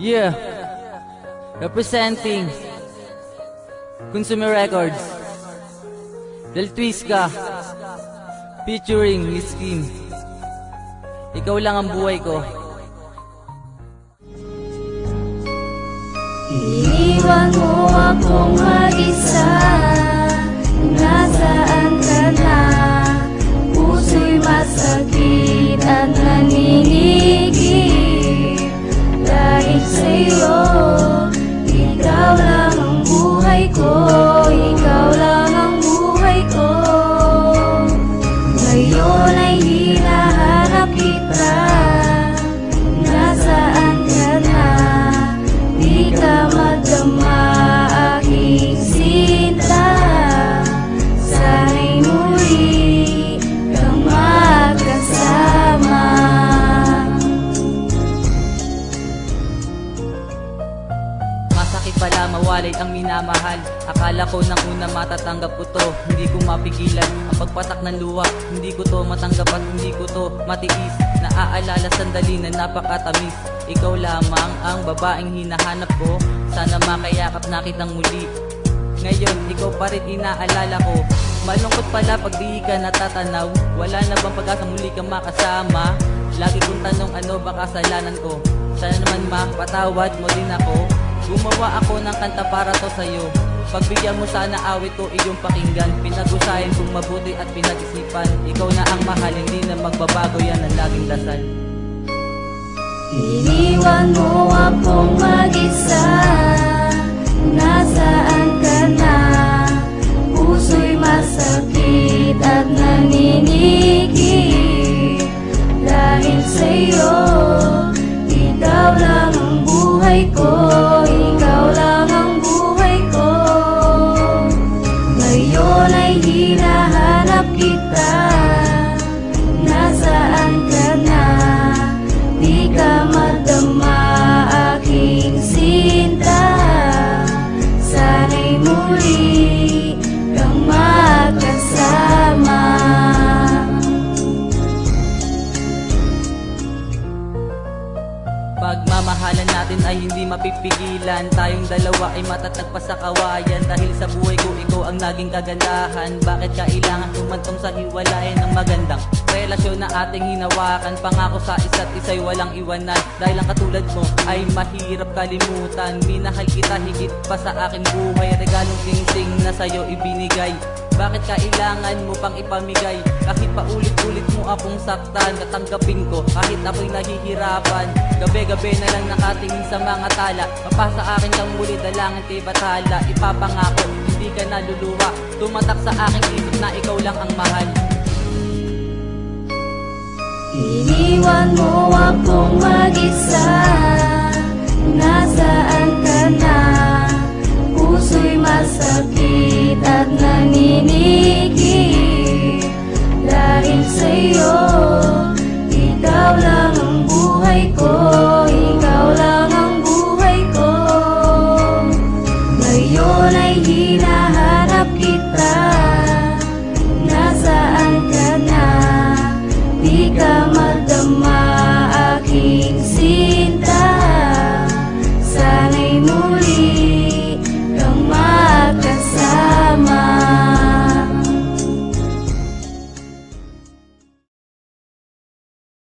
Yeah, representing Consumer Records, Del Twisca, featuring Miss Kim. Ikaw lang ang buhay ko. Iniwan mo akong mag-isa, nasaan ka na? Puso'y masakit at naninigip. Dahil sa'yo, ikaw lang ang buhay ko, ikaw lang ang buhay ko. Ngayon ay hinahanap kita, nasaan ka na? Di ka madama aking sinta, sana'y muli kang magkasama. Masakit pala mawalay ang minamahal. Akala ko nang una matatanggap ko to, hindi ko mapigilan ang pagpatak ng luha. Hindi ko to matanggap at hindi ko to matiis. Naaalala sandali na napakatamis. Ikaw lamang ang babaeng hinahanap ko, sana makayakap na kitang muli. Ngayon, ikaw pa rin inaalala ko. Malungkot pala pag di ka natatanaw. Wala na bang pag-asa muli kang makasama? Lagi kong tanong ano ba kasalanan ko? Sana naman mapatawad mo din ako. Gumawa ako ng kanta para to sa'yo. Pagbigyan mo sana awit ko iyong pakinggan. Pinag-usayan kong mabuti at pinag-isipan. Ikaw na ang mahal, hindi na magbabago, yan ang laging dasal. Iniwan mo akong mag-isa, nasaan ka na? Puso'y masakit at naninigip. Dahil sa'yo, ikaw lang ang buhay ko, ikaw lang ang buhay ko. Ngayon ay hinahanap kita, nasaan ka na? Di ka madama aking sinta, sana'y muli kang magkasama. Pagmamahalan natin ay hindi mapipigilan. Tayong dalawa ay matatag pa sa kawayan. Dahil sa buhay ko ikaw ang naging kagandahan. Bakit kailangan tumantong sa hiwalayan ng magandang relasyon na ating hinawakan? Pangako sa isa't isa'y walang iwanan. Dahil ang katulad mo ay mahirap kalimutan. Minahal kita higit pa sa aking buhay. Regalong sing-sing na sa'yo ibinigay. Bakit kailangan mo pang ipamigay? Kahit paulit-ulit mo akong saktan, tatanggapin ko kahit ako'y nahihirapan. Gabi-gabi na lang nakatingin sa mga tala. Mapasa akin kang muli, dalangin kay bathala. Ipapangako, hindi ka naluluha. Tumatak sa aking isip na ikaw lang ang mahal. Iniwan mo akong mag-isa,